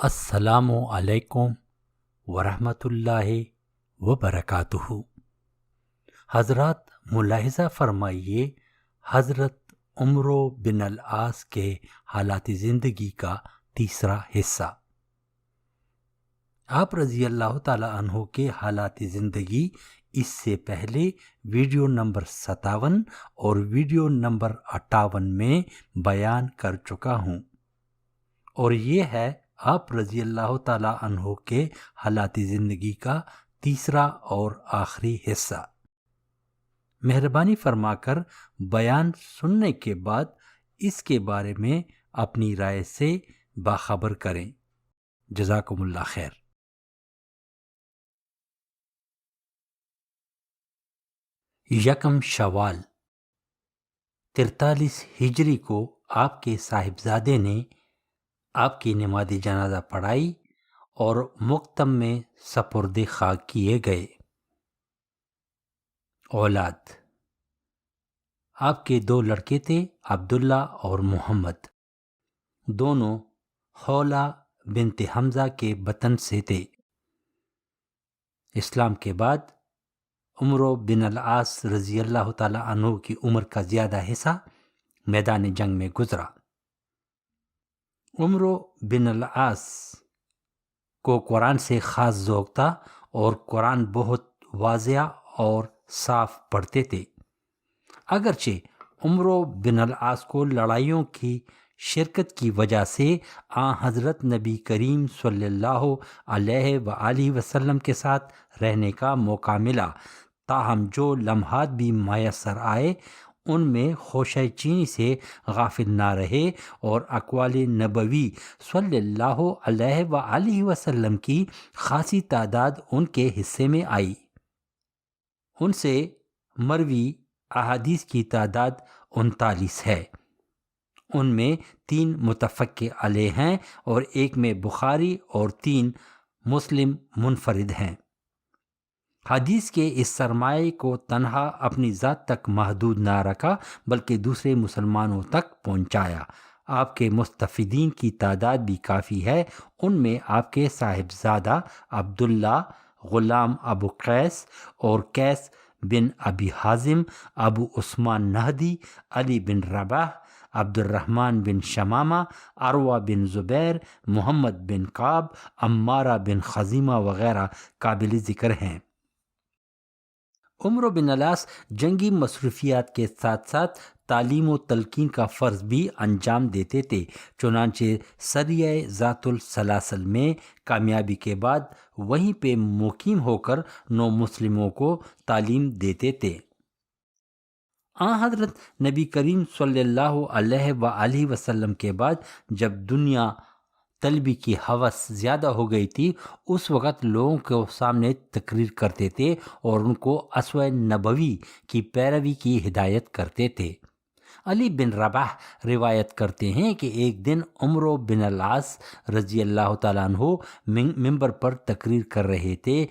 السلام علیکم ورحمۃ اللہ وبرکاتہ۔ حضرات ملاحظہ فرمائیے، حضرت عمرو بن العاص کے حالات زندگی کا تیسرا حصہ۔ آپ رضی اللہ تعالی عنہ کے حالات زندگی اس سے پہلے ویڈیو نمبر 57 اور ویڈیو نمبر 58 میں بیان کر چکا ہوں، اور یہ ہے آپ رضی اللہ تعالی عنہ کے حالات زندگی کا تیسرا اور آخری حصہ۔ مہربانی فرما کر بیان سننے کے بعد اس کے بارے میں اپنی رائے سے باخبر کریں۔ جزاکم اللہ خیر۔ یکم شوال 43 ہجری کو آپ کے صاحبزادے نے آپ کی نماز جنازہ پڑھائی اور مقتم میں سپرد خاک کیے گئے۔ اولاد: آپ کے 2 لڑکے تھے، عبداللہ اور محمد، دونوں خولہ بنت حمزہ کے بطن سے تھے۔ اسلام کے بعد عمرو بن العاص رضی اللہ تعالی عنہ کی عمر کا زیادہ حصہ میدان جنگ میں گزرا۔ عمرو بن العاص کو قرآن سے خاص ذوق تھا اور قرآن بہت واضح اور صاف پڑھتے تھے۔ اگرچہ عمرو بن العاص کو لڑائیوں کی شرکت کی وجہ سے حضرت نبی کریم صلی اللہ علیہ وآلہ وسلم کے ساتھ رہنے کا موقع ملا، تاہم جو لمحات بھی میسر آئے ان میں خوشہ چینی سے غافل نہ رہے اور اقوال نبوی صلی اللہ علیہ وآلہ وسلم کی خاصی تعداد ان کے حصے میں آئی۔ ان سے مروی احادیث کی تعداد 39 ہے۔ ان میں 3 متفق علیہ ہیں اور ایک میں بخاری اور 3 مسلم منفرد ہیں۔ حدیث کے اس سرمایہ کو تنہا اپنی ذات تک محدود نہ رکھا بلکہ دوسرے مسلمانوں تک پہنچایا۔ آپ کے مستفیدین کی تعداد بھی کافی ہے۔ ان میں آپ کے صاحبزادہ عبداللہ، غلام ابو قیس اور قیس بن ابی حازم، ابو عثمان نہدی، علی بن رباح، عبد الرحمن بن شمامہ، عروہ بن زبیر، محمد بن کعب، عمارہ بن خزیمہ وغیرہ قابل ذکر ہیں۔ عمرو بن العاص جنگی مصروفیات کے ساتھ ساتھ تعلیم و تلقین کا فرض بھی انجام دیتے تھے، چنانچہ سریہ ذات السلاسل میں کامیابی کے بعد وہیں پہ مقیم ہو کر نو مسلموں کو تعلیم دیتے تھے۔ حضرت نبی کریم صلی اللہ علیہ وآلہ وسلم کے بعد جب دنیا طلبی کی ہوس زیادہ ہو گئی تھی، اس وقت لوگوں کے سامنے تقریر کرتے تھے اور ان کو اسوہ نبوی کی پیروی کی ہدایت کرتے تھے۔ علی بن رباح روایت کرتے ہیں کہ ایک دن عمرو بن العاص رضی اللہ تعالیٰ عنہ ممبر پر تقریر کر رہے تھے۔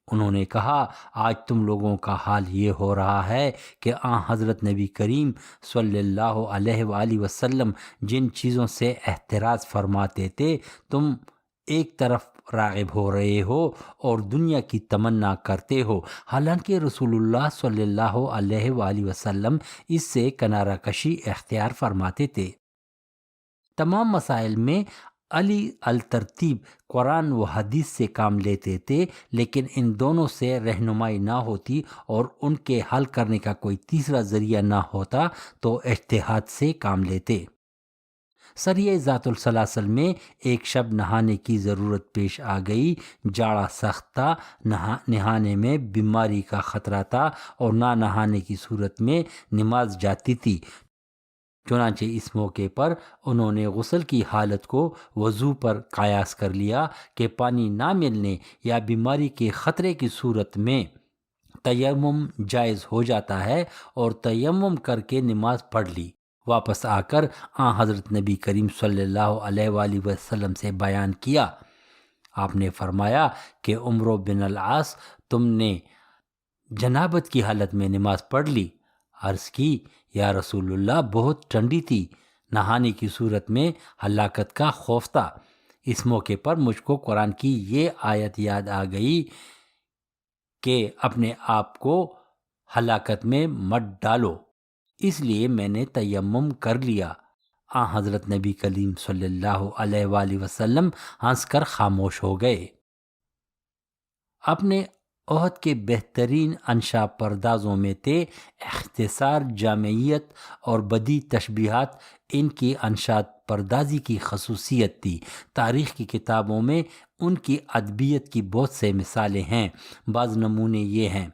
انہوں نے کہا، آج تم لوگوں کا حال یہ ہو رہا ہے کہ حضرت نبی کریم صلی اللہ علیہ وآلہ وسلم جن چیزوں سے احتراز فرماتے تھے تم ایک طرف راغب ہو رہے ہو اور دنیا کی تمنا کرتے ہو، حالانکہ رسول اللہ صلی اللہ علیہ وآلہ وسلم اس سے کنارہ کشی اختیار فرماتے تھے۔ تمام مسائل میں علی الترتیب قرآن و حدیث سے کام لیتے تھے، لیکن ان دونوں سے رہنمائی نہ ہوتی اور ان کے حل کرنے کا کوئی تیسرا ذریعہ نہ ہوتا تو اجتہاد سے کام لیتے۔ سریہ ذات السلاسل میں ایک شب نہانے کی ضرورت پیش آ گئی۔ جاڑا سخت تھا، نہانے میں بیماری کا خطرہ تھا اور نہ نہانے کی صورت میں نماز جاتی تھی، چنانچہ اس موقع پر انہوں نے غسل کی حالت کو وضو پر قیاس کر لیا کہ پانی نہ ملنے یا بیماری کے خطرے کی صورت میں تیمم جائز ہو جاتا ہے، اور تیمم کر کے نماز پڑھ لی۔ واپس آ کر حضرت نبی کریم صلی اللہ علیہ وآلہ وسلم سے بیان کیا۔ آپ نے فرمایا کہ عمرو بن العاص تم نے جنابت کی حالت میں نماز پڑھ لی۔ عرض کی، یا رسول اللہ بہت ٹھنڈی تھی، نہانے کی صورت میں ہلاکت کا خوف تھا۔ اس موقع پر مجھ کو قرآن کی یہ آیت یاد آ گئی کہ اپنے آپ کو ہلاکت میں مت ڈالو، اس لیے میں نے تیمم کر لیا۔ حضرت نبی کریم صلی اللہ علیہ وآلہ وسلم ہنس کر خاموش ہو گئے۔ اپنے عہد کے بہترین انشا پردازوں میں تھے اختصار، جامعیت اور بدی تشبیہات۔ ان کی انشا پردازی کی خصوصیت تھی۔ تاریخ کی کتابوں میں ان کی ادبیت کی بہت سے مثالیں ہیں۔ بعض نمونے یہ ہیں: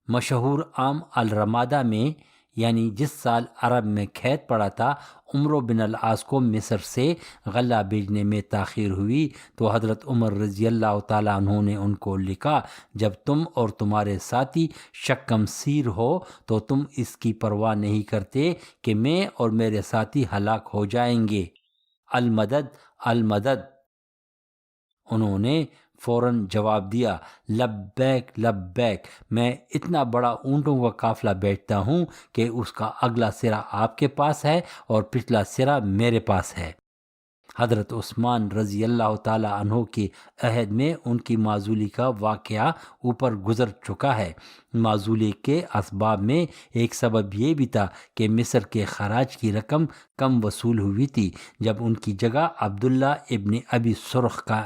مشہور عام الرمادہ میں، یعنی جس سال عرب میں کھیت پڑا تھا، عمرو بن العاص کو مصر سے غلہ بھیجنے میں تاخیر ہوئی تو حضرت عمر رضی اللہ تعالیٰ عنہ نے ان کو لکھا، جب تم اور تمہارے ساتھی شکم سیر ہو تو تم اس کی پرواہ نہیں کرتے کہ میں اور میرے ساتھی ہلاک ہو جائیں گے، المدد المدد۔ انہوں نے فوراً جواب دیا، لبیک لبیک، میں اتنا بڑا اونٹوں کا قافلہ بیچتا ہوں کہ اس کا اگلا سرا آپ کے پاس ہے اور پچھلا سرا میرے پاس ہے۔ حضرت عثمان رضی اللہ تعالیٰ عنہ کے عہد میں ان کی معزولی کا واقعہ اوپر گزر چکا ہے۔ معزولی کے اسباب میں ایک سبب یہ بھی تھا کہ مصر کے خراج کی رقم کم وصول ہوئی تھی۔ جب ان کی جگہ عبداللہ ابن ابی سرخ کا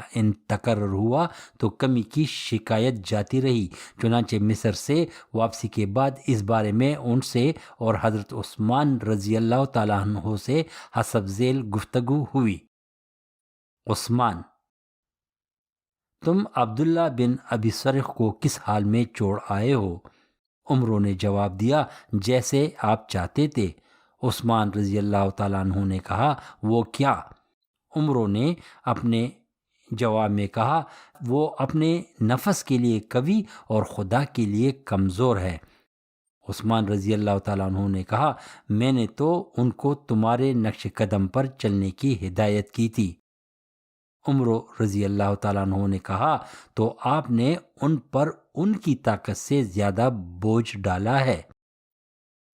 تقرر ہوا تو کمی کی شکایت جاتی رہی، چنانچہ مصر سے واپسی کے بعد اس بارے میں ان سے اور حضرت عثمان رضی اللہ تعالیٰ عنہ سے حسب ذیل گفتگو ہوئی۔ عثمان: تم عبداللہ بن ابی سرخ کو کس حال میں چھوڑ آئے ہو؟ عمروں نے جواب دیا، جیسے آپ چاہتے تھے۔ عثمان رضی اللہ تعالیٰ عنہ نے کہا، وہ کیا؟ عمروں نے اپنے جواب میں کہا، وہ اپنے نفس کے لیے قوی اور خدا کے لیے کمزور ہے۔ عثمان رضی اللہ تعالیٰ عنہ نے کہا، میں نے تو ان کو تمہارے نقش قدم پر چلنے کی ہدایت کی تھی۔ عمرو رضی اللہ تعالیٰ عنہ نے کہا، تو آپ نے ان پر ان کی طاقت سے زیادہ بوجھ ڈالا ہے۔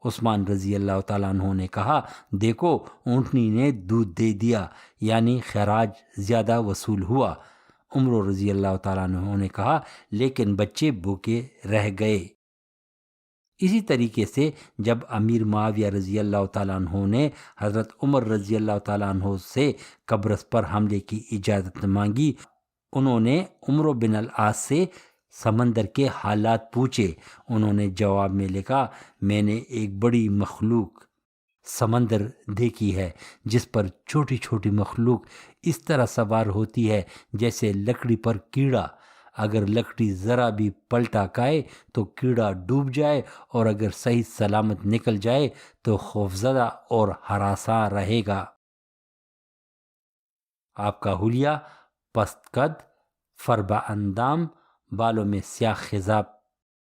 عثمان رضی اللہ تعالیٰ عنہ نے کہا، دیکھو اونٹنی نے دودھ دے دیا، یعنی خراج زیادہ وصول ہوا۔ عمرو رضی اللہ تعالیٰ عنہ نے کہا، لیکن بچے بھوکے رہ گئے۔ اسی طریقے سے جب امیر معاویہ رضی اللہ تعالیٰ عنہ نے حضرت عمر رضی اللہ تعالیٰ عنہ سے قبرص پر حملے کی اجازت مانگی، انہوں نے عمرو بن العاص سے سمندر کے حالات پوچھے۔ انہوں نے جواب میں لکھا، میں نے ایک بڑی مخلوق سمندر دیکھی ہے جس پر چھوٹی چھوٹی مخلوق اس طرح سوار ہوتی ہے جیسے لکڑی پر کیڑا۔ اگر لکڑی ذرا بھی پلٹا کھائے تو کیڑا ڈوب جائے، اور اگر صحیح سلامت نکل جائے تو خوفزدہ اور ہراساں رہے گا۔ آپ کا حلیہ پست قد، فربہ اندام، بالوں میں سیاہ خضاب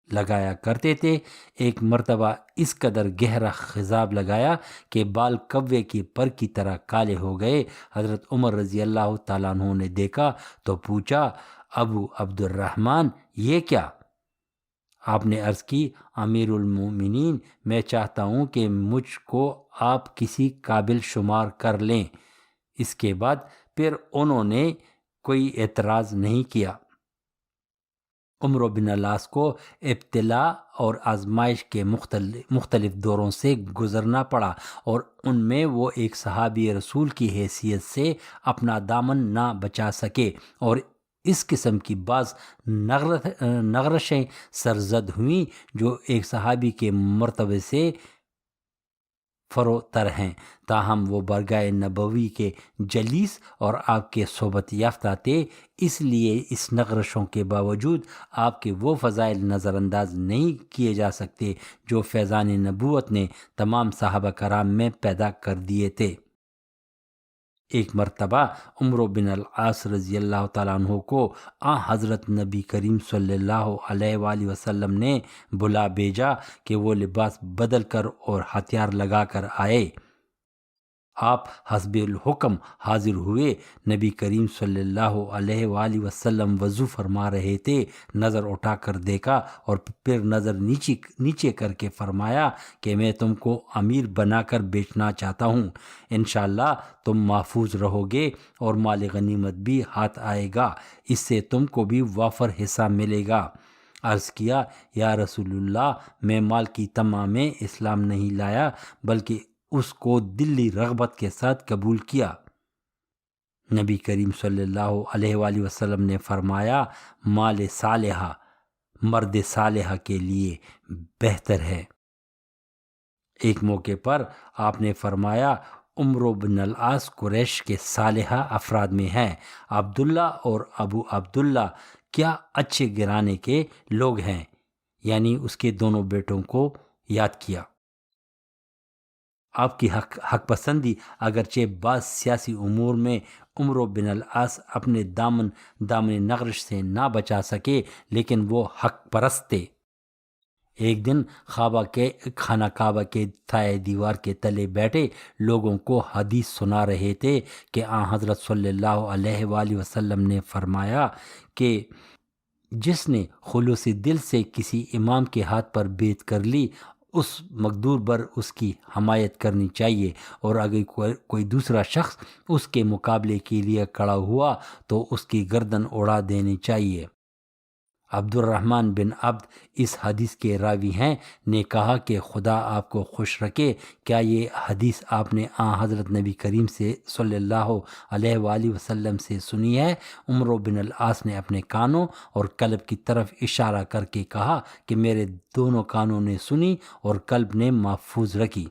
لگایا کرتے تھے۔ ایک مرتبہ اس قدر گہرا خضاب لگایا کہ بال کوے کی پر کی طرح کالے ہو گئے۔ حضرت عمر رضی اللہ تعالیٰ عنہ نے دیکھا تو پوچھا، ابو عبد الرحمن، یہ کیا؟ آپ نے عرض کی، امیر المومنین، میں چاہتا ہوں کہ مجھ کو آپ کسی قابل شمار کر لیں۔ اس کے بعد پھر انہوں نے کوئی اعتراض نہیں کیا۔ عمرو بن العاص کو ابتلا اور آزمائش کے مختلف دوروں سے گزرنا پڑا، اور ان میں وہ ایک صحابی رسول کی حیثیت سے اپنا دامن نہ بچا سکے، اور اس قسم کی بعض نغرشیں سرزد ہوئیں جو ایک صحابی کے مرتبے سے فروتر ہیں، تاہم وہ بارگاہ نبوی کے جلیس اور آپ کے صحبت یافتہ تھے، اس لیے اس نغرشوں کے باوجود آپ کے وہ فضائل نظر انداز نہیں کیے جا سکتے جو فیضان نبوت نے تمام صحابہ کرام میں پیدا کر دیے تھے۔ ایک مرتبہ عمرو بن العاص رضی اللہ تعالیٰ عنہ کو حضرت نبی کریم صلی اللہ علیہ وآلہ وسلم نے بلا بھیجا کہ وہ لباس بدل کر اور ہتھیار لگا کر آئے۔ آپ حسب الحکم حاضر ہوئے۔ نبی کریم صلی اللہ علیہ وآلہ وسلم وضو فرما رہے تھے، نظر اٹھا کر دیکھا اور پھر نظر نیچے کر کے فرمایا کہ میں تم کو امیر بنا کر بیچنا چاہتا ہوں، انشاءاللہ تم محفوظ رہو گے اور مال غنیمت بھی ہاتھ آئے گا، اس سے تم کو بھی وافر حصہ ملے گا۔ عرض کیا یا رسول اللہ، میں مال کی طمع میں اسلام نہیں لایا بلکہ اس کو دلی رغبت کے ساتھ قبول کیا۔ نبی کریم صلی اللہ علیہ وآلہ وسلم نے فرمایا مال صالحہ مرد صالحہ کے لیے بہتر ہے۔ ایک موقع پر آپ نے فرمایا عمرو بن العاص قریش کے صالحہ افراد میں ہیں، عبداللہ اور ابو عبداللہ کیا اچھے گھرانے کے لوگ ہیں، یعنی اس کے دونوں بیٹوں کو یاد کیا۔ آپ کی حق پسندی اگرچہ بعض سیاسی امور میں عمرو بن العاص اپنے دامن نغرش سے نہ بچا سکے، لیکن وہ حق پرست تھے۔ ایک دن خانہ کعبہ کے تھائے دیوار کے تلے بیٹھے لوگوں کو حدیث سنا رہے تھے کہ آن حضرت صلی اللہ علیہ وآلہ وسلم نے فرمایا کہ جس نے خلوص دل سے کسی امام کے ہاتھ پر بیعت کر لی، اس مقدور پر اس کی حمایت کرنی چاہیے، اور اگر کوئی دوسرا شخص اس کے مقابلے کے لیے کھڑا ہوا تو اس کی گردن اڑا دینی چاہیے۔ عبد الرحمن بن عبد اس حدیث کے راوی ہیں، نے کہا کہ خدا آپ کو خوش رکھے، کیا یہ حدیث آپ نے آن حضرت نبی کریم سے صلی اللہ علیہ وآلہ وسلم سے سنی ہے؟ عمرو بن العاص نے اپنے کانوں اور قلب کی طرف اشارہ کر کے کہا کہ میرے دونوں کانوں نے سنی اور قلب نے محفوظ رکھی۔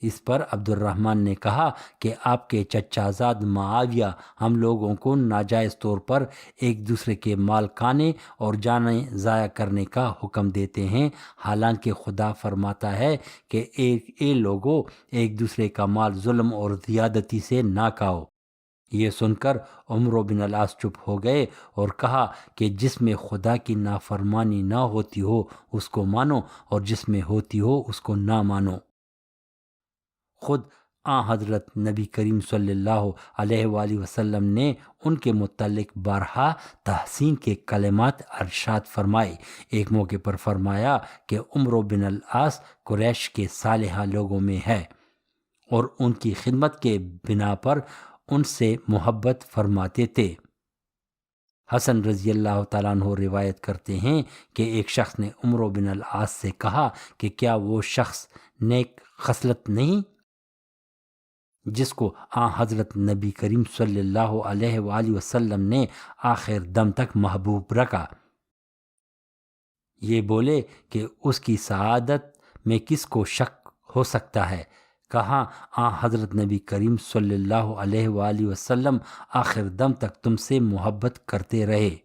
اس پر عبد الرحمن نے کہا کہ آپ کے چچا زاد معاویہ ہم لوگوں کو ناجائز طور پر ایک دوسرے کے مال کھانے اور جانیں ضائع کرنے کا حکم دیتے ہیں، حالانکہ خدا فرماتا ہے کہ اے لوگو ایک دوسرے کا مال ظلم اور زیادتی سے نہ کھاؤ۔ یہ سن کر عمرو بن العاص چپ ہو گئے اور کہا کہ جس میں خدا کی نافرمانی نہ ہوتی ہو اس کو مانو اور جس میں ہوتی ہو اس کو نہ مانو۔ خود آن حضرت نبی کریم صلی اللہ علیہ وآلہ وسلم نے ان کے متعلق بارہا تحسین کے کلمات ارشاد فرمائے۔ ایک موقع پر فرمایا کہ عمرو بن العاص قریش کے صالحہ لوگوں میں ہے اور ان کی خدمت کے بنا پر ان سے محبت فرماتے تھے۔ حسن رضی اللہ تعالیٰ عنہ روایت کرتے ہیں کہ ایک شخص نے عمرو بن العاص سے کہا کہ کیا وہ شخص نیک خصلت نہیں جس کو آن حضرت نبی کریم صلی اللہ علیہ وآلہ وسلم نے آخر دم تک محبوب رکھا؟ یہ بولے کہ اس کی سعادت میں کس کو شک ہو سکتا ہے؟ کہا آن حضرت نبی کریم صلی اللہ علیہ وآلہ وسلم آخر دم تک تم سے محبت کرتے رہے۔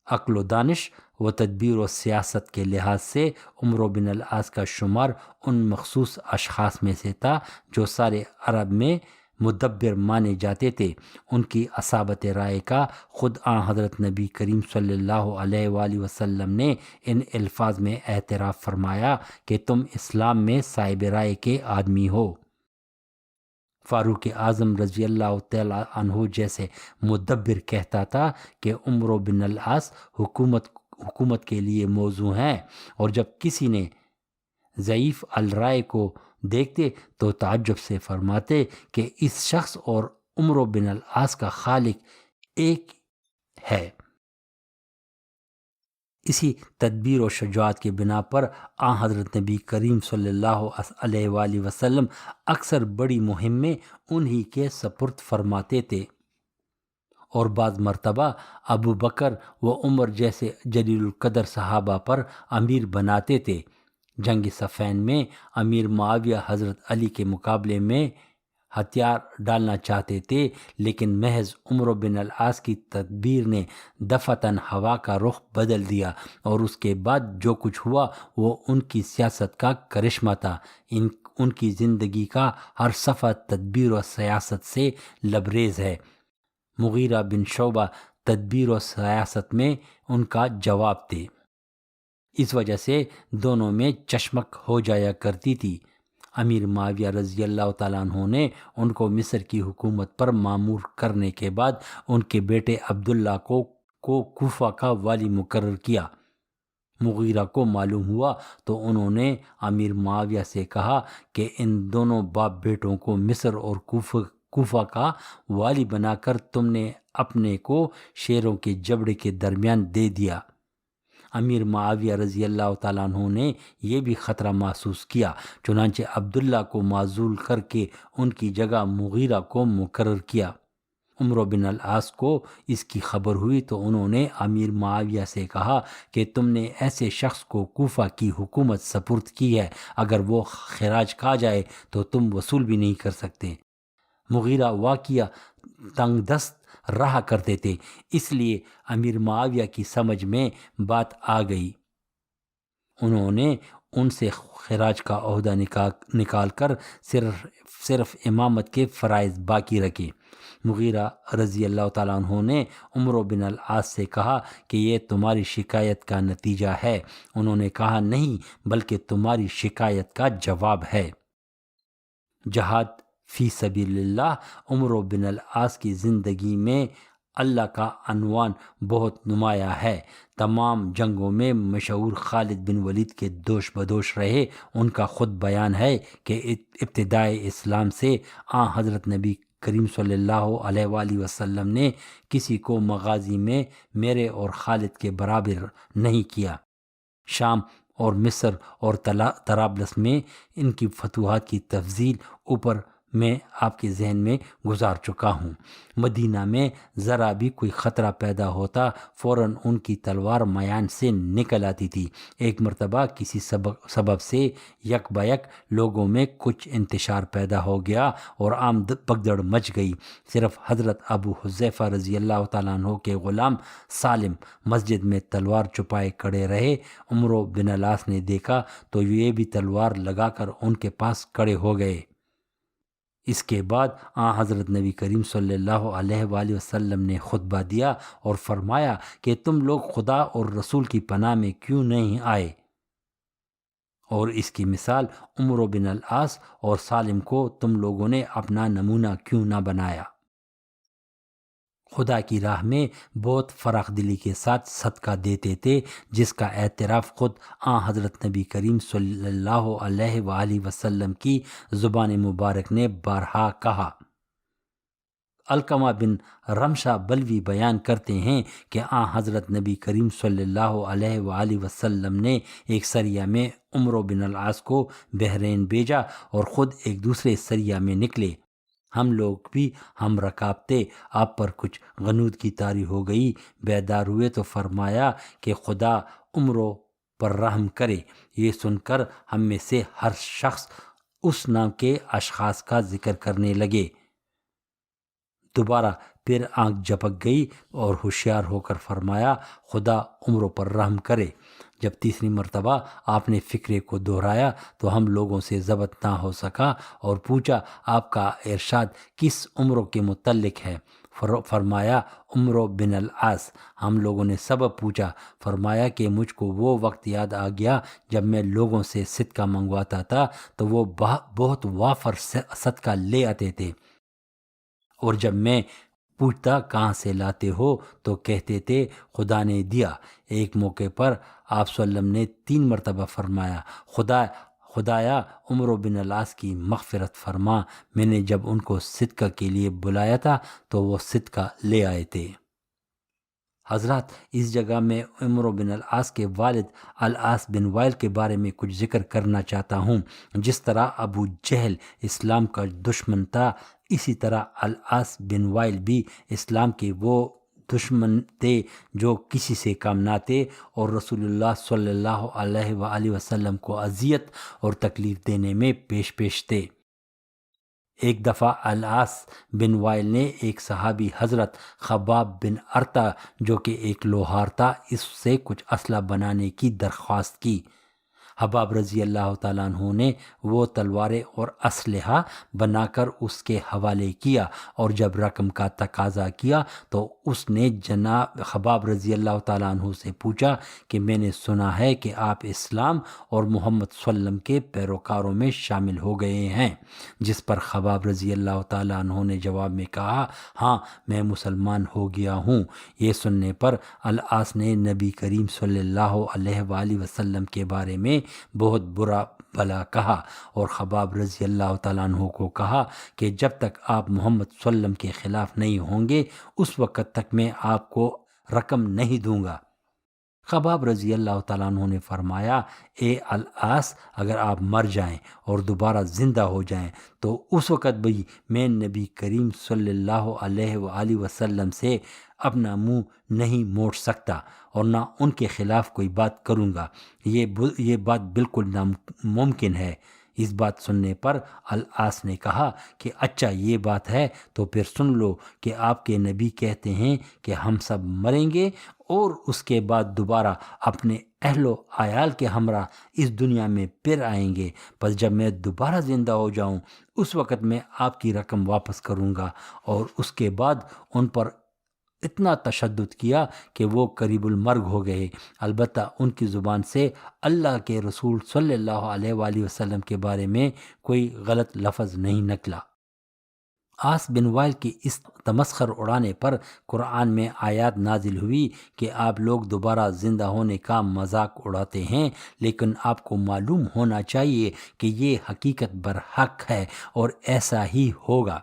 عقل و دانش و تدبیر و سیاست کے لحاظ سے عمرو بن العاص کا شمار ان مخصوص اشخاص میں سے تھا جو سارے عرب میں مدبر مانے جاتے تھے۔ ان کی اصابت رائے کا خود آن حضرت نبی کریم صلی اللہ علیہ وآلہ وسلم نے ان الفاظ میں اعتراف فرمایا کہ تم اسلام میں صاحب رائے کے آدمی ہو۔ فاروق اعظم رضی اللہ تعالیٰ عنہ جیسے مدبر کہتا تھا کہ عمرو بن العاص حکومت کے لیے موزوں ہیں، اور جب کسی نے ضعیف الرائے کو دیکھتے تو تعجب سے فرماتے کہ اس شخص اور عمرو بن العاص کا خالق ایک ہے۔ اسی تدبیر و شجاعت کے بنا پر آن حضرت نبی کریم صلی اللہ علیہ وآلہ وسلم اکثر بڑی مہمیں انہی کے سپرد فرماتے تھے، اور بعض مرتبہ ابو بکر و عمر جیسے جلیل القدر صحابہ پر امیر بناتے تھے۔ جنگ صفین میں امیر معاویہ حضرت علی کے مقابلے میں ہتھیار ڈالنا چاہتے تھے، لیکن محض عمرو بن العاص کی تدبیر نے دفعتاً ہوا کا رخ بدل دیا، اور اس کے بعد جو کچھ ہوا وہ ان کی سیاست کا کرشمہ تھا۔ ان کی زندگی کا ہر صفحہ تدبیر و سیاست سے لبریز ہے۔ مغیرہ بن شعبہ تدبیر و سیاست میں ان کا جواب تھے، اس وجہ سے دونوں میں چشمک ہو جایا کرتی تھی۔ امیر معاویہ رضی اللہ تعالیٰ عنہ نے ان کو مصر کی حکومت پر مامور کرنے کے بعد ان کے بیٹے عبداللہ کو کوفہ کا والی مقرر کیا۔ مغیرہ کو معلوم ہوا تو انہوں نے امیر معاویہ سے کہا کہ ان دونوں باپ بیٹوں کو مصر اور کوفہ کا والی بنا کر تم نے اپنے کو شیروں کے جبڑے کے درمیان دے دیا۔ امیر معاویہ رضی اللہ تعالیٰ عنہ نے یہ بھی خطرہ محسوس کیا، چنانچہ عبداللہ کو معزول کر کے ان کی جگہ مغیرہ کو مقرر کیا۔ عمرو بن العاص کو اس کی خبر ہوئی تو انہوں نے امیر معاویہ سے کہا کہ تم نے ایسے شخص کو کوفہ کی حکومت سپرد کی ہے، اگر وہ خراج کھا جائے تو تم وصول بھی نہیں کر سکتے۔ مغیرہ واقعہ تنگ دست رہا کرتے تھے، اس لیے امیر معاویہ کی سمجھ میں بات آ گئی۔ انہوں نے ان سے خراج کا عہدہ نکال کر صرف امامت کے فرائض باقی رکھے۔ مغیرہ رضی اللہ تعالیٰ عنہ نے عمرو بن العاص سے کہا کہ یہ تمہاری شکایت کا نتیجہ ہے۔ انہوں نے کہا نہیں، بلکہ تمہاری شکایت کا جواب ہے۔ جہاد فی سبیل اللہ عمرو بن العاص کی زندگی میں اللہ کا عنوان بہت نمایاں ہے۔ تمام جنگوں میں مشہور خالد بن ولید کے دوش بدوش رہے۔ ان کا خود بیان ہے کہ ابتدائے اسلام سے حضرت نبی کریم صلی اللہ علیہ وآلہ وسلم نے کسی کو مغازی میں میرے اور خالد کے برابر نہیں کیا۔ شام اور مصر اور طرابلس میں ان کی فتوحات کی تفصیل اوپر میں آپ کے ذہن میں گزار چکا ہوں۔ مدینہ میں ذرا بھی کوئی خطرہ پیدا ہوتا فوراً ان کی تلوار میان سے نکل آتی تھی۔ ایک مرتبہ کسی سبب سے یک بیک لوگوں میں کچھ انتشار پیدا ہو گیا اور عام بگدڑ مچ گئی۔ صرف حضرت ابو حذیفہ رضی اللہ تعالیٰ عنہ کے غلام سالم مسجد میں تلوار چھپائے کھڑے رہے۔ عمرو بن العاص نے دیکھا تو یہ بھی تلوار لگا کر ان کے پاس کھڑے ہو گئے۔ اس کے بعد حضرت نبی کریم صلی اللہ علیہ وآلہ وسلم نے خطبہ دیا اور فرمایا کہ تم لوگ خدا اور رسول کی پناہ میں کیوں نہیں آئے؟ اور اس کی مثال عمرو بن العاص اور سالم کو تم لوگوں نے اپنا نمونہ کیوں نہ بنایا؟ خدا کی راہ میں بہت فراخ دلی کے ساتھ صدقہ دیتے تھے، جس کا اعتراف خود حضرت نبی کریم صلی اللہ علیہ وآلہ وسلم کی زبان مبارک نے بارہا کہا۔ علقمہ بن رمشہ بلوی بیان کرتے ہیں کہ حضرت نبی کریم صلی اللہ علیہ وآلہ وسلم نے ایک سریہ میں عمرو بن العاص کو بحرین بھیجا اور خود ایک دوسرے سریہ میں نکلے۔ ہم لوگ بھی ہم رکاب تھے، آپ پر کچھ غنود کی طاری ہو گئی، بیدار ہوئے تو فرمایا کہ خدا عمرو پر رحم کرے۔ یہ سن کر ہم میں سے ہر شخص اس نام کے اشخاص کا ذکر کرنے لگے۔ دوبارہ پھر آنکھ جھپک گئی اور ہوشیار ہو کر فرمایا خدا عمرو پر رحم کرے۔ جب تیسری مرتبہ آپ نے فکرے کو دہرایا تو ہم لوگوں سے ضبط نہ ہو سکا اور پوچھا آپ کا ارشاد کس عمرو کے متعلق ہے؟ فرمایا عمرو بن العاص۔ ہم لوگوں نے سبب پوچھا، فرمایا کہ مجھ کو وہ وقت یاد آ گیا جب میں لوگوں سے صدقہ منگواتا تھا تو وہ بہت وافر صدقہ لے آتے تھے، اور جب میں پوچھتا کہاں سے لاتے ہو تو کہتے تھے خدا نے دیا۔ ایک موقع پر آپ صلی اللہ علیہ وسلم نے 3 مرتبہ فرمایا خدایا عمرو بن العاص کی مغفرت فرما۔ میں نے جب ان کو صدقہ کے لیے بلایا تھا تو وہ صدقہ لے آئے تھے۔ حضرات، اس جگہ میں عمرو بن العاص کے والد العاص بن وائل کے بارے میں کچھ ذکر کرنا چاہتا ہوں۔ جس طرح ابو جہل اسلام کا دشمن تھا، اسی طرح العاص بن وائل بھی اسلام کے وہ دشمن تھے جو کسی سے کم نہ تھے اور رسول اللہ صلی اللہ علیہ وآلہ وسلم کو اذیت اور تکلیف دینے میں پیش تھے۔ ایک دفعہ العاص بن وائل نے ایک صحابی حضرت خباب بن ارتا جو کہ ایک لوہار تھا، اس سے کچھ اسلحہ بنانے کی درخواست کی۔ حباب رضی اللہ تعالیٰ عنہ نے وہ تلواریں اور اسلحہ بنا کر اس کے حوالے کیا، اور جب رقم کا تقاضا کیا تو اس نے جناب حباب رضی اللہ تعالیٰ عنہ سے پوچھا کہ میں نے سنا ہے کہ آپ اسلام اور محمد صلی اللہ علیہ وسلم کے پیروکاروں میں شامل ہو گئے ہیں، جس پر حباب رضی اللہ تعالیٰ عنہ نے جواب میں کہا ہاں میں مسلمان ہو گیا ہوں۔ یہ سننے پر العاص نے نبی کریم صلی اللہ علیہ وآلہ وسلم کے بارے میں بہت برا بھلا کہا، اور حباب رضی اللہ تعالیٰ عنہ کو کہا کہ جب تک آپ محمد صلی اللہ علیہ وسلم کے خلاف نہیں ہوں گے اس وقت تک میں آپ کو رقم نہیں دوں گا۔ خباب رضی اللہ تعالیٰ عنہ نے فرمایا اے العاص، اگر آپ مر جائیں اور دوبارہ زندہ ہو جائیں تو اس وقت بھی میں نبی کریم صلی اللہ علیہ وآلہ وسلم سے اپنا منہ نہیں موڑ سکتا اور نہ ان کے خلاف کوئی بات کروں گا، یہ بات بالکل ناممکن ہے۔ اس بات سننے پر العاص نے کہا کہ اچھا یہ بات ہے تو پھر سن لو کہ آپ کے نبی کہتے ہیں کہ ہم سب مریں گے اور اس کے بعد دوبارہ اپنے اہل و عیال کے ہمراہ اس دنیا میں پھر آئیں گے، پس جب میں دوبارہ زندہ ہو جاؤں اس وقت میں آپ کی رقم واپس کروں گا۔ اور اس کے بعد ان پر اتنا تشدد کیا کہ وہ قریب المرگ ہو گئے، البتہ ان کی زبان سے اللہ کے رسول صلی اللہ علیہ وآلہ وسلم کے بارے میں کوئی غلط لفظ نہیں نکلا۔ عاص بن وائل کی اس تمسخر اڑانے پر قرآن میں آیات نازل ہوئی کہ آپ لوگ دوبارہ زندہ ہونے کا مذاق اڑاتے ہیں، لیکن آپ کو معلوم ہونا چاہیے کہ یہ حقیقت برحق ہے اور ایسا ہی ہوگا۔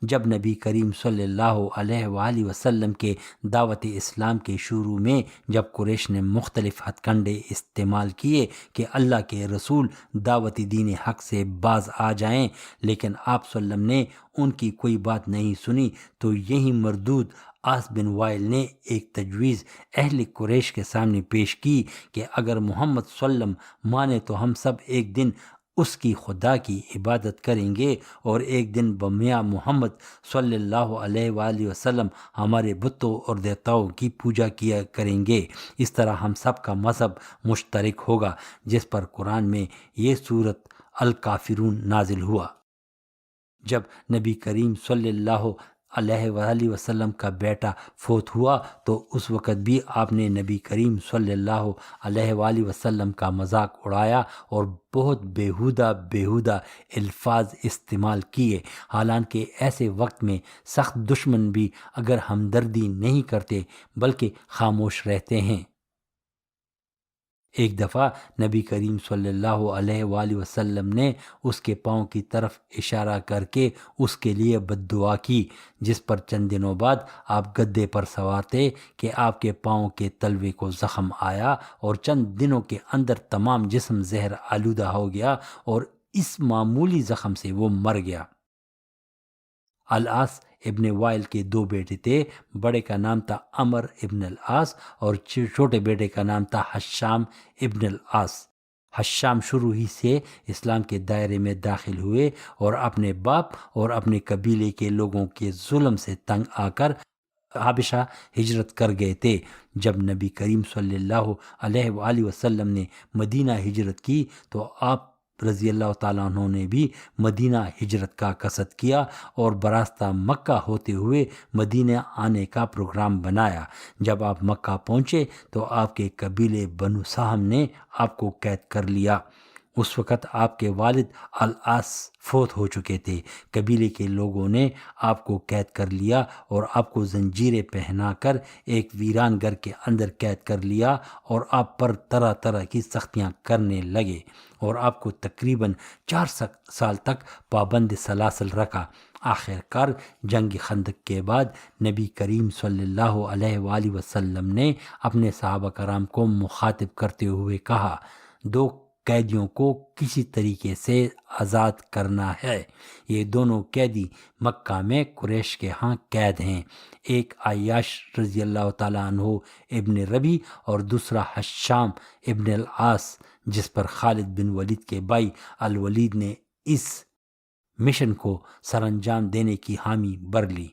جب نبی کریم صلی اللہ علیہ وآلہ وسلم کے دعوت اسلام کے شروع میں جب قریش نے مختلف ہتھ کنڈے استعمال کیے کہ اللہ کے رسول دعوت دین حق سے باز آ جائیں، لیکن آپ صلی اللہ علیہ وسلم نے ان کی کوئی بات نہیں سنی، تو یہی مردود عاص بن وائل نے ایک تجویز اہل قریش کے سامنے پیش کی کہ اگر محمد صلی اللہ علیہ وسلم مانے تو ہم سب ایک دن اس کی خدا کی عبادت کریں گے اور ایک دن بمیاں محمد صلی اللہ علیہ وآلہ وسلم ہمارے بتوں اور دیوتاؤں کی پوجا کیا کریں گے، اس طرح ہم سب کا مذہب مشترک ہوگا، جس پر قرآن میں یہ سورت الکافرون نازل ہوا۔ جب نبی کریم صلی اللہ علیہ وآلہ وسلم کا بیٹا فوت ہوا تو اس وقت بھی آپ نے نبی کریم صلی اللہ علیہ وآلہ وسلم کا مذاق اڑایا اور بہت بیہودہ الفاظ استعمال کیے، حالانکہ ایسے وقت میں سخت دشمن بھی اگر ہمدردی نہیں کرتے بلکہ خاموش رہتے ہیں۔ ایک دفعہ نبی کریم صلی اللہ علیہ وآلہ وسلم نے اس کے پاؤں کی طرف اشارہ کر کے اس کے لیے بد دعا کی، جس پر چند دنوں بعد آپ گدے پر سوار تھے کہ آپ کے پاؤں کے تلوے کو زخم آیا اور چند دنوں کے اندر تمام جسم زہر آلودہ ہو گیا اور اس معمولی زخم سے وہ مر گیا۔ العاص ابن وائل کے دو بیٹے تھے، بڑے کا نام تھا عمر ابن العاص اور چھوٹے بیٹے کا نام تھا حشام ابن العاص۔ حشام شروع ہی سے اسلام کے دائرے میں داخل ہوئے اور اپنے باپ اور اپنے قبیلے کے لوگوں کے ظلم سے تنگ آ کر حبشہ ہجرت کر گئے تھے۔ جب نبی کریم صلی اللہ علیہ وآلہ وسلم نے مدینہ ہجرت کی تو آپ رضی اللہ تعالیٰ عنہ نے بھی مدینہ ہجرت کا قصد کیا اور براستہ مکہ ہوتے ہوئے مدینہ آنے کا پروگرام بنایا۔ جب آپ مکہ پہنچے تو آپ کے قبیلے بنو سہم نے آپ کو قید کر لیا۔ اس وقت آپ کے والد العاص فوت ہو چکے تھے۔ قبیلے کے لوگوں نے آپ کو قید کر لیا اور آپ کو زنجیریں پہنا کر ایک ویران گھر کے اندر قید کر لیا اور آپ پر طرح طرح کی سختیاں کرنے لگے اور آپ کو تقریباً 4 سال تک پابند سلاسل رکھا۔ آخر کار جنگ خندق کے بعد نبی کریم صلی اللہ علیہ وآلہ وسلم نے اپنے صحابہ کرام کو مخاطب کرتے ہوئے کہا، 2 قیدیوں کو کسی طریقے سے آزاد کرنا ہے۔ یہ دونوں قیدی مکہ میں قریش کے ہاں قید ہیں، ایک عیاش رضی اللہ تعالیٰ عنہ ابن ربی اور دوسرا حشام ابن العاص، جس پر خالد بن ولید کے بھائی الولید نے اس مشن کو سر انجام دینے کی حامی بھر لی۔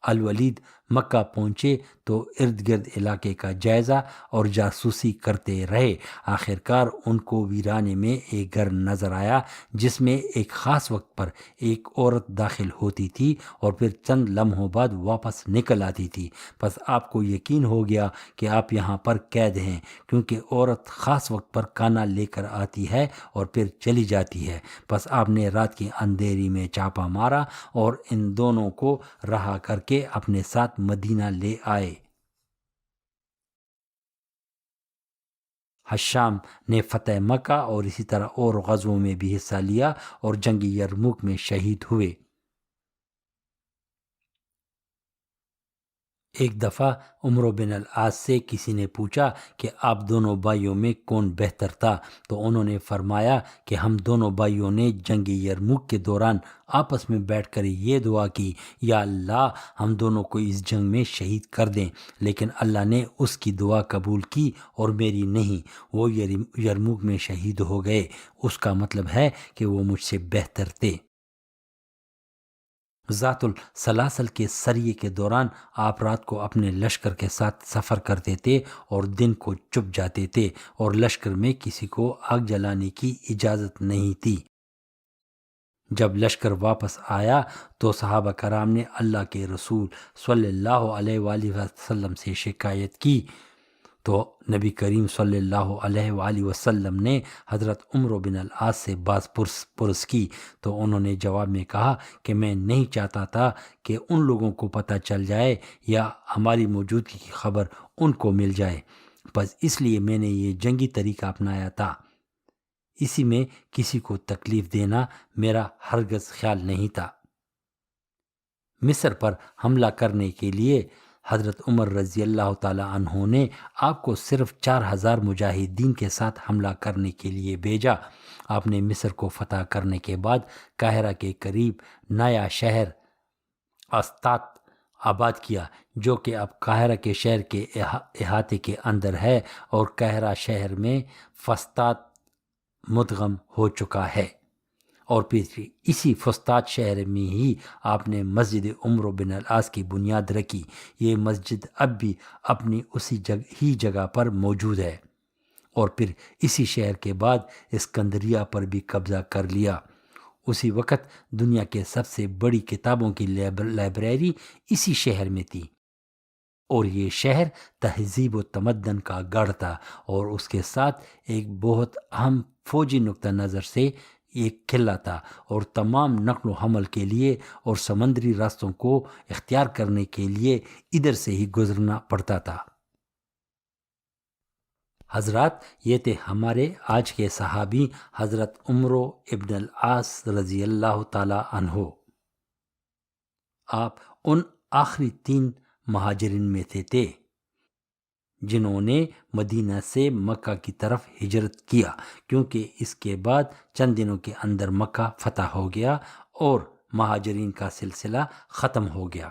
الولید مکہ پہنچے تو ارد گرد علاقے کا جائزہ اور جاسوسی کرتے رہے۔ آخرکار ان کو ویرانے میں ایک گھر نظر آیا جس میں ایک خاص وقت پر ایک عورت داخل ہوتی تھی اور پھر چند لمحوں بعد واپس نکل آتی تھی۔ پس آپ کو یقین ہو گیا کہ آپ یہاں پر قید ہیں، کیونکہ عورت خاص وقت پر کھانا لے کر آتی ہے اور پھر چلی جاتی ہے۔ پس آپ نے رات کی اندھیری میں چھاپا مارا اور ان دونوں کو رہا کر کے اپنے ساتھ مدینہ لے آئے۔ حشام نے فتح مکہ اور اسی طرح اور غزووں میں بھی حصہ لیا اور جنگ یرموک میں شہید ہوئے۔ ایک دفعہ عمرو بن العاص سے کسی نے پوچھا کہ آپ دونوں بھائیوں میں کون بہتر تھا، تو انہوں نے فرمایا کہ ہم دونوں بھائیوں نے جنگ یرموک کے دوران آپس میں بیٹھ کر یہ دعا کی، یا اللہ ہم دونوں کو اس جنگ میں شہید کر دیں، لیکن اللہ نے اس کی دعا قبول کی اور میری نہیں، وہ یرموک میں شہید ہو گئے۔ اس کا مطلب ہے کہ وہ مجھ سے بہتر تھے۔ ذات السلاسل کے سریے کے دوران آپ رات کو اپنے لشکر کے ساتھ سفر کرتے تھے اور دن کو چھپ جاتے تھے، اور لشکر میں کسی کو آگ جلانے کی اجازت نہیں تھی۔ جب لشکر واپس آیا تو صحابہ کرام نے اللہ کے رسول صلی اللہ علیہ وآلہ وسلم سے شکایت کی، تو نبی کریم صلی اللہ علیہ وآلہ وسلم نے حضرت عمرو بن العاص سے باز پرس کی، تو انہوں نے جواب میں کہا کہ میں نہیں چاہتا تھا کہ ان لوگوں کو پتہ چل جائے یا ہماری موجودگی کی خبر ان کو مل جائے، بس اس لیے میں نے یہ جنگی طریقہ اپنایا تھا۔ اسی میں کسی کو تکلیف دینا میرا ہرگز خیال نہیں تھا۔ مصر پر حملہ کرنے کے لیے حضرت عمر رضی اللہ تعالی عنہ نے آپ کو صرف 4000 مجاہدین کے ساتھ حملہ کرنے کے لیے بھیجا۔ آپ نے مصر کو فتح کرنے کے بعد قاہرہ کے قریب نیا شہر استات آباد کیا، جو کہ اب قاہرہ کے شہر کے احاطے کے اندر ہے، اور قاہرہ شہر میں فسطاط مدغم ہو چکا ہے۔ اور پھر اسی فسطاط شہر میں ہی آپ نے مسجد عمرو بن العاص کی بنیاد رکھی۔ یہ مسجد اب بھی اپنی اسی جگہ پر موجود ہے۔ اور پھر اسی شہر کے بعد اسکندریہ پر بھی قبضہ کر لیا۔ اسی وقت دنیا کے سب سے بڑی کتابوں کی لائبریری اسی شہر میں تھی، اور یہ شہر تہذیب و تمدن کا گڑھ تھا، اور اس کے ساتھ ایک بہت اہم فوجی نقطہ نظر سے ایک قلعہ تھا، اور تمام نقل و حمل کے لیے اور سمندری راستوں کو اختیار کرنے کے لیے ادھر سے ہی گزرنا پڑتا تھا۔ حضرات، یہ تھے ہمارے آج کے صحابی حضرت عمرو ابن العاص رضی اللہ تعالی عنہ۔ آپ ان آخری 3 مہاجرین میں سے تھے جنہوں نے مدینہ سے مکہ کی طرف ہجرت کیا، کیونکہ اس کے بعد چند دنوں کے اندر مکہ فتح ہو گیا اور مہاجرین کا سلسلہ ختم ہو گیا۔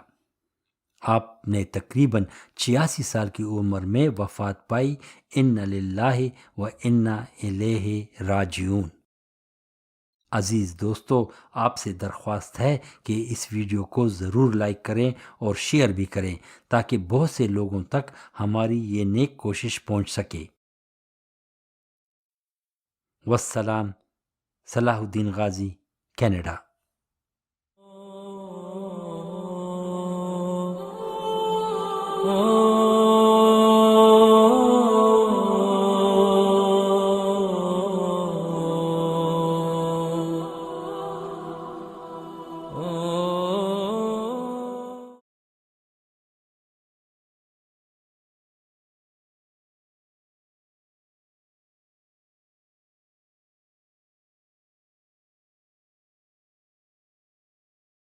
آپ نے تقریباً 86 سال کی عمر میں وفات پائی۔ ان للہ و انا الیہ راجعون۔ عزیز دوستو، آپ سے درخواست ہے کہ اس ویڈیو کو ضرور لائک کریں اور شیئر بھی کریں، تاکہ بہت سے لوگوں تک ہماری یہ نیک کوشش پہنچ سکے۔ والسلام، صلاح الدین غازی، کینیڈا۔ Oh